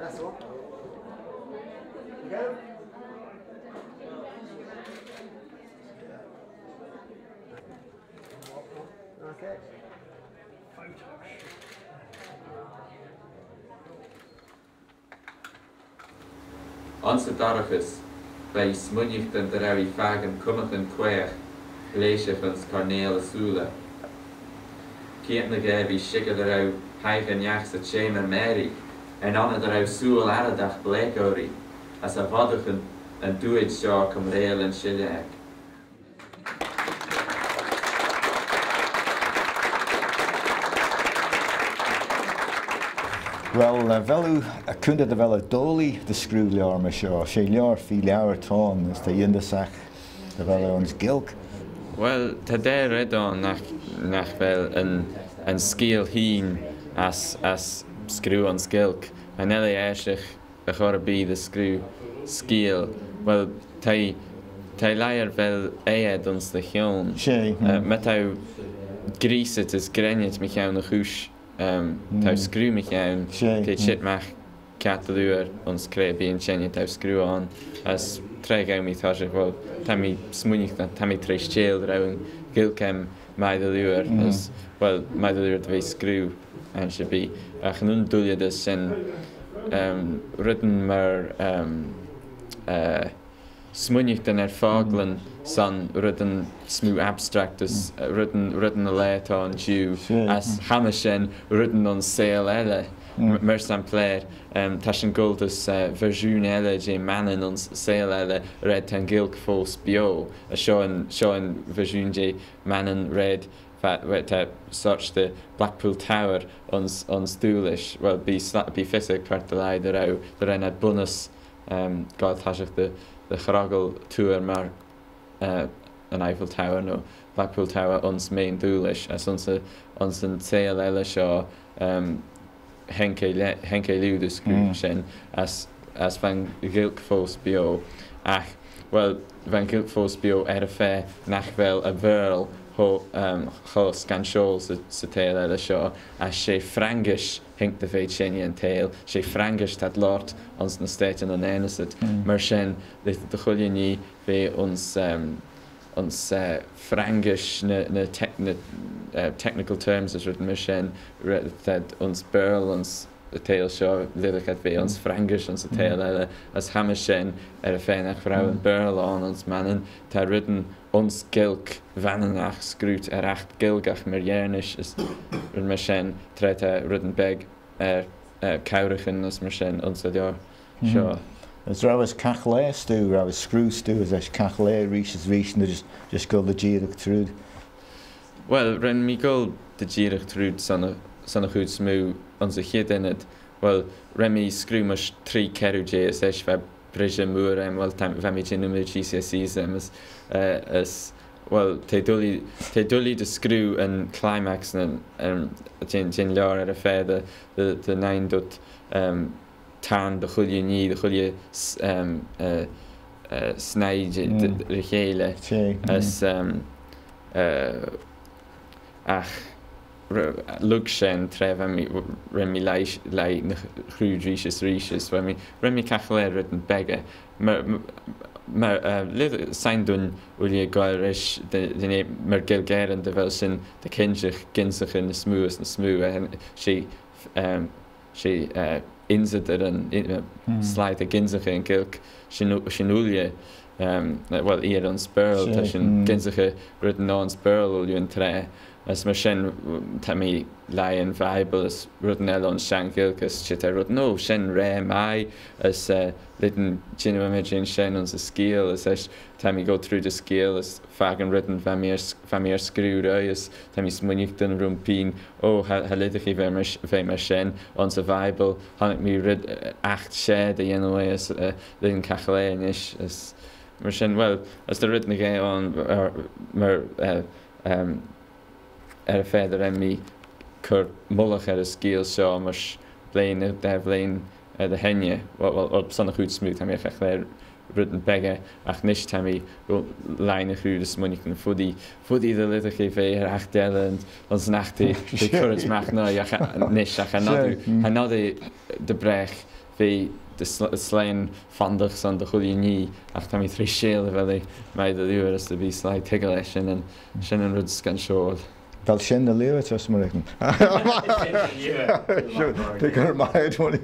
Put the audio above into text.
That's all. Go. Okay. Onze darachas, bij smunnichten de rawi fagen cumachan queach, leisach ons carneel asula. Kiet na gabi shikad de rau haigen jachs a chema meri, en anna de rau soel aradach blekori, as a vadachen en duid shaw cum rail en shiliak. Wel, felw a cwnda dy fel y doli dy sgrw liar ma sio. Se liar fi liar tôn, ys da yndysach dy fel ons gilg. Wel, ta der redon nach fel yn sgil hun as sgrw ons gilg. Yn eli eisach y chor y bydd y sgrw sgil. Wel, ta lair fel eed ons dy chion. Se. Metau griset ys greniet mi chiawn y chwys. Tau sgrw mi chiawn. Te chit mach cataluer ons crebi yn chenia tau sgrw on. As tre gawn mi thasach, wel, ta mi smwynich ta mi tre stiel rawn gilcem mai dy luer. Wel, mai dy luer dy fe sgrw an si bi. Ach nhw'n dwliad ys sy'n rydyn mae'r smwynich dyn faglan san rydyn smw abstract as rydyn y le ta yn jiw as hamashen rydyn o'n seil ele mer san plaer ta sy'n gold as versiwn ele je manen o'n seil ele red tan gilg fos bio a sio'n versiwn je manen red ta such the Blackpool Tower ons dúlish well be physic part the lai the rau the ren ad bonus god tasach the charagel tour mar an Eiffel Tower no Blackpool Tower ons main dúlish as ons yn teil ele sio henke liw the screw sin as van gilk fos bio ach well van gilk fos bio fe nach fel a verl ho sgan siol sy teil ele sio as sé frangish hink de fe chenia yn teil sé frangish tad lort ons na state yn enesid mar sin de chwilio ni fe ons frangish na technical terms as rydyn mar sin that ons burl ons y teil sio lydig at fe ons frangish ons y teil ele as hamas sin fe nach vrouw yn burl on ons mannen ta rydyn ons gilk vanenach scrút acht gilgach mar jernish is rydyn mar sin tret rydyn beg cawrichen as mar sin ons ydio sio. As raw as cachle stew, raw as screw stew, as cachle reaches and just go the gierig trud. Well, ren mi go the gierig trud son a goed smu ons a hid in it. Well, ren mi screw mas 3 keru je as fe brisje moer wel tam fe mi gin nummer GCSEs as well te dully de screw and climax and gin lar ar a fe the 9 dot tan de chwilio ni, de chwilio snaid y chéile as ach lug sin tref ren mi lai na chrwyd rhys ren mi cachle rydyn bega Mae'r sain dwn wyli gael rys mae'r gilgeren dy fel sy'n dy cynsych gynsych yn y smw si inzyd yr yn slaid y gynsych yn gilg sy'n wyli wel i'r o'n sbyrl sy'n gynsych rydyn o'n sbyrl wyli yn tre as mar sin ta mi lai yn Bible as rydyn elon sian gilgus sydd rydyn no sin re mai as lydyn gynnu imagine sin ons y sgil as ta mi go through the sgil as fag yn rydyn fa mi ar sgrw roi as ta mi smwynig dyn rhwng pyn ha lydych chi fe mar sin ons y Bible hannig mi ryd acht shed a yen away as lydyn cachle ish as mar sin well as the rydyn ag on mar y fed ar mi cwr mwlach ar y sgil sio mars blaen dy henie wel son a chwyd smwyd am eich le rydyn bega ach nish tam i lain a chrwyd ys mwnig yn ffwdi dy lydych chi fe ar ach del ons nacht i cwrdd mach no nish ach hanadu dy brech Bhí de sléin fandach san de chuí ní ach tá trí séal a bheith méid a dúir as a bhí sláid tuige lei sin an rud gan seoil. Fel sin na liw eto smwr eich. Dwi'n gwneud maid hwnni.